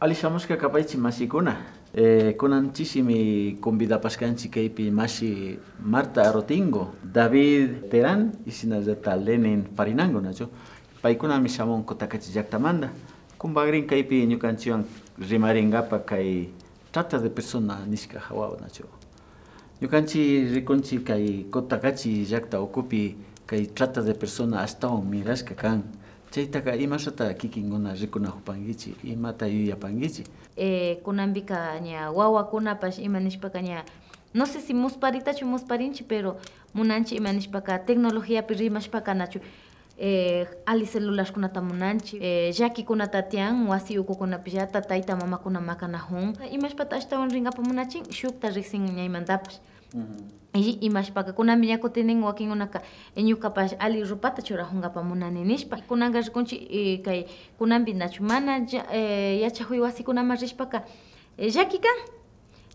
Alisamos que kapaychi masikuna. Kunanchisimi convidapascanchi kaypi masi Marta Arotingo, David Terán y sinallata Lenin Parinango nacho. Paykunami shamun kotakachi llaqtamanta. Kumbagrin kaypi ñukanchiwan rimaringapa kay trata de persona nishka hawawa nacho. Ñukanchi rikunchi kay kotakachi llaqta ukupi kay trata de persona astawan mirashka kan. Chaytaka imashata kikinguna rikunahupankichi, imata yuyapankichi. Kunambika ña wawakunapash imanishpaka ña no sé si musparitachu musparinchi pero munanchi imanishpaka tecnologíapi rimashpaka nachu ali celularkunata munanchi llakikunata tiyan wasi ukukunapish tayta mamakuna makanahun imashpata ashtawan rinkapa munachin shukta riqsin ñaymantapash. Imashpaka kunami ña kutinin wakinkunaka ñukapash ali rupata churajunkapak munani nishpa kunanka rikunchik kay kunanpi nachu mana yachakwi wasikunaman rishpaka llaki kan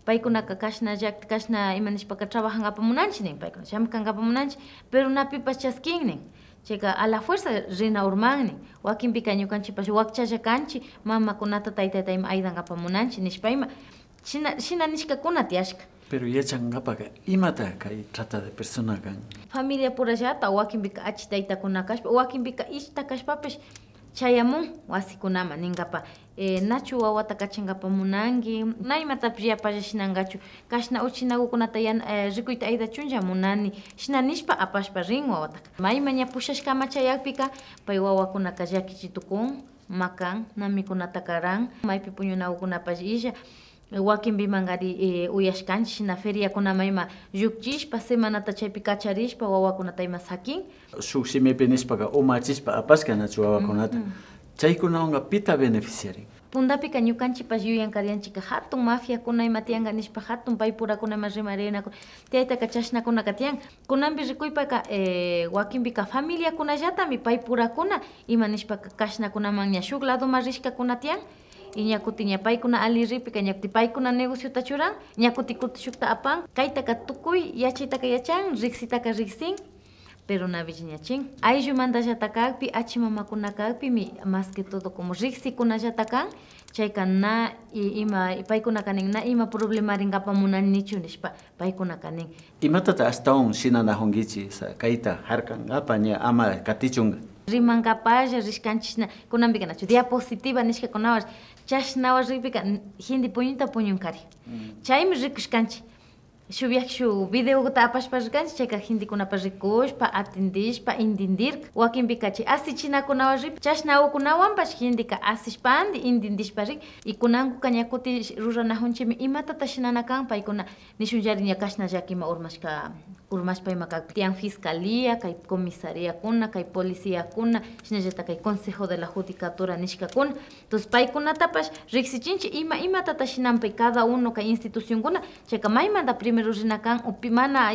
paykunaka kashna llakta kashna imanishpaka trabajankapak munanchik nin paykuna llamkankapak munanchik pero napipash chaskin nin chayka a la fuerza rina urmannin wakinpika ñukanchikpash wakchalla kanchik mamakunata taytayta ima aydankapak munanchik nishpa ima shina nishkakuna tiyashka. Pero yachankapak imata kay trata de persona kan. Familia purallata wakinpika achitaytakuna kashpa wakinpika ishta kashpapish chayamun wasikunaman ninkapa nachu wawata kachankapak munanki na imatapish yapalla shinankachu kashna uchinakukunata rikuyta aydachunlla munani shina nishpa apashpa rin wawataka mayma ña pushashkama chayakpika pay wawakunaka llakichitukun makan namikunata karan maypi puñunakukunapash illa wakinpi mangari uyashkanchik shina feriakunama ima llukchishpa semanata chaypi kacharishpa wawakunata ima sakin shuk simipi nishpaka umachishpa apashka nachu wawakunata chaykunawanka pita beneficiarin. Puntapika ñukanchikpash yuyankarianchik hatun mafiakuna ima tiyanka nishpa hatun paypurakuna ima rimarinakuna tiyaytaka chashnakunaka tiyan kunanpi rikuypaka wakinpika familiakunallatami paypurakuna ima nishpaka kashnakunaman ña shuk ladoman rishkakuna tiyan y ñakuti ña paykuna ali ripika ñakuti paykuna negociota churan ñakuti shukta apan kaytaka tukuy yachaytaka yachan riksitaka riksin pero navish ñachin ayllumantallata kakpi achimamakuna kakpimi más que todo como riksikunallata kan chayka na ima paykuna kanin na ima problema rinkapak munanichu nishpa paykuna kanin. Imatata astawan shinanahunkichik kayta harkankapa ña ama katichunka. Rimankapalla rishkanchik kunanpika nachu diapositiva nishkakunawan chashnawan rikpika hindi puñuta puñunkari chaymi rikushkanchik shuk videota apashpa rikanchik chayka hindikunapas rikushpa atendishpa intindirka wakinpika chay asichinakunawan rip chashnawkunawanpash hindika asishpandi intindishpa rik y kunankuka ña kuti ruranajunchikmi imatata shinana kan paykuna nishunllari ña kashna llakima urmashpa ima kakpi tiyan fiscalía kay comisariakuna kay policíakuna shinallata kay consejo de la judicatura nishkakuna entonces paykunatapash riksichinchik imatata shinanpay cada uno kay institucionkuna chayka maymanta primero rina kan upi mana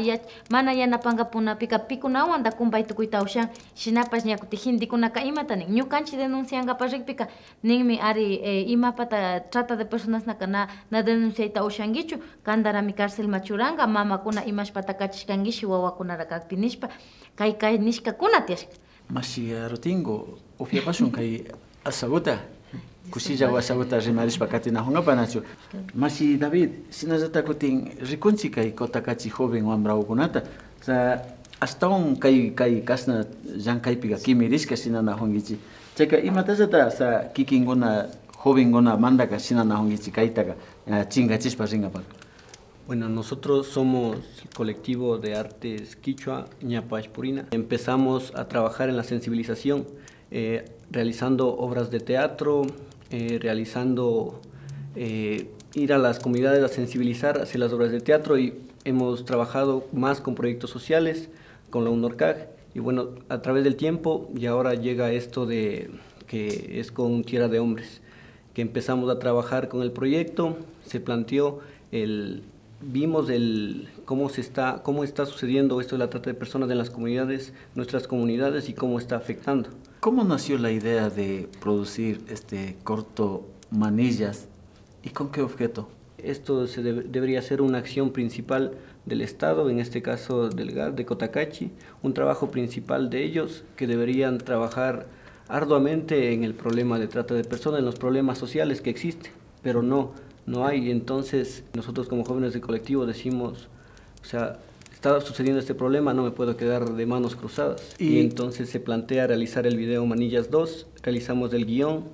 yanapankapunapika pikunawanta kumpay tukuyta ushan shinapash ñakuti hindikunaka imata nin ñukanchik denunciankapak rikpika ninmi ari imapata trata de personasnaka na denunciayta ushankichu kandarami carcelma churanka mamakuna imashpata kachishkanki wawakunara kakpi nishpa kay nishkakuna tiyashka. Masi Arotingo upiapashun kay asaguta kushilla wasaguta rimarishpa katinajunkapak nachu. Masi David sinallata kutin rikunchik kay kotakachi joven wambrakukunata astawan kay kasna llankaypika kimirishka shinanajunkichik chayka imatallata kikinkuna jovenkuna mantaka shinanajunkichik kaytaka chinkachishpa rinkapak. Bueno, nosotros somos el colectivo de artes quichua Ñapash Purina. Empezamos a trabajar en la sensibilización, realizando obras de teatro, realizando ir a las comunidades a sensibilizar hacia las obras de teatro y hemos trabajado más con proyectos sociales, con la UNORCAG y bueno, a través del tiempo y ahora llega esto de que es con Tierra de Hombres, que empezamos a trabajar con el proyecto, se planteó vimos cómo está sucediendo esto de la trata de personas en las comunidades, nuestras comunidades y cómo está afectando. ¿Cómo nació la idea de producir este corto Manillas y con qué objeto? Esto debería ser una acción principal del Estado, en este caso del GAR de Cotacachi, un trabajo principal de ellos que deberían trabajar arduamente en el problema de trata de personas, en los problemas sociales que existen. pero no hay. Entonces nosotros como jóvenes del colectivo decimos, o sea, está sucediendo este problema, no me puedo quedar de manos cruzadas. Y entonces se plantea realizar el video Manillas 2, realizamos el guión,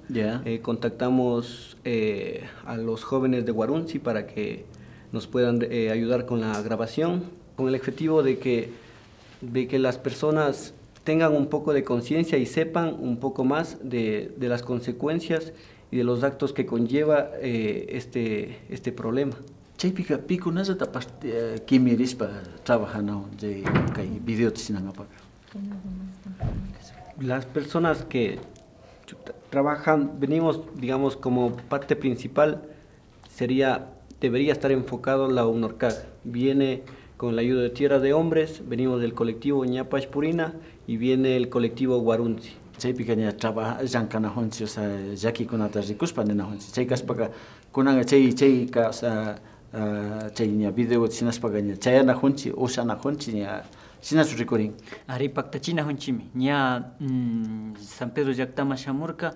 contactamos a los jóvenes de Guarunchi para que nos puedan ayudar con la grabación, con el objetivo de que las personas tengan un poco de conciencia y sepan un poco más de las consecuencias y de los actos que conlleva este problema. Chaypika pikunasata kimirispa trabajando de video tsinangapa. Las personas que trabajan, venimos, digamos, como parte principal, debería estar enfocado la UNORCAG. Viene con la ayuda de Tierra de Hombres, venimos del colectivo Ñapash Purina y viene el colectivo Guarunchi. Chaypika ña trabaja llankana honchi, o sea, yaki kunata rikuspa nena honchi. Chaykaspaka kunanga chayka, o sea, chay ña video sinaspaga ña chayana honchi, ushana honchi ña sinachu rikurin. Ari paktachina honchimi, ña San Pedro llaktama shamurka,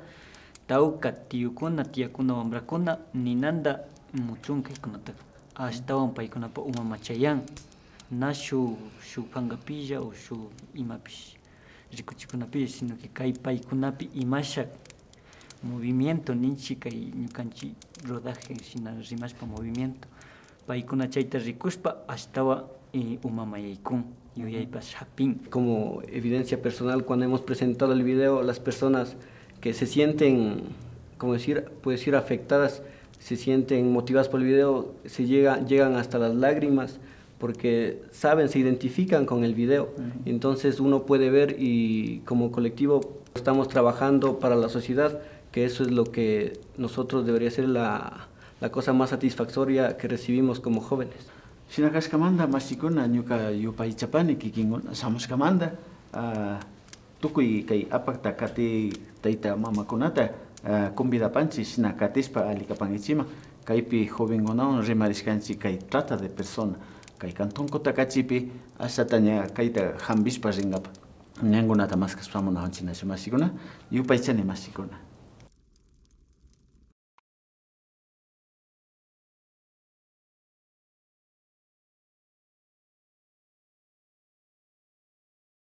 tawka tiyukuna, tiyakuna, wambrakuna, ninanda muchunkakunata. Ashtawan paykunapa umamachayan, na shuk pankapilla o shuk imapish rikuchikunapish, sino que kay paykunapi imashak movimiento ninchi kay ñukanchik rodaje shina rimashpa movimiento paykuna chayta rikushpa ashtawa umamayaykun yuyaypas hapin. Como evidencia personal, cuando hemos presentado el video, las personas que se sienten, como decir, puede decir afectadas, se sienten motivadas por el video, llegan hasta las lágrimas porque saben, se identifican con el video. Entonces uno puede ver, y como colectivo estamos trabajando para la sociedad, que eso es lo que nosotros debería ser la cosa más satisfactoria que recibimos como jóvenes. Sinakashkamanda masikuna ñuka yupaychapani kikinkuna samushkamanda tukuy kay apakta kati tayta mamakunata convidapanchik shina katispa alikapankichima kaypi jovenkunawan rimarishkanchik kay trata de persona kay cantonkuta kachipi ashata ña kayta hambishpa rinkapa ñankunata maskashpamuna masikuna yupaychani masikuna.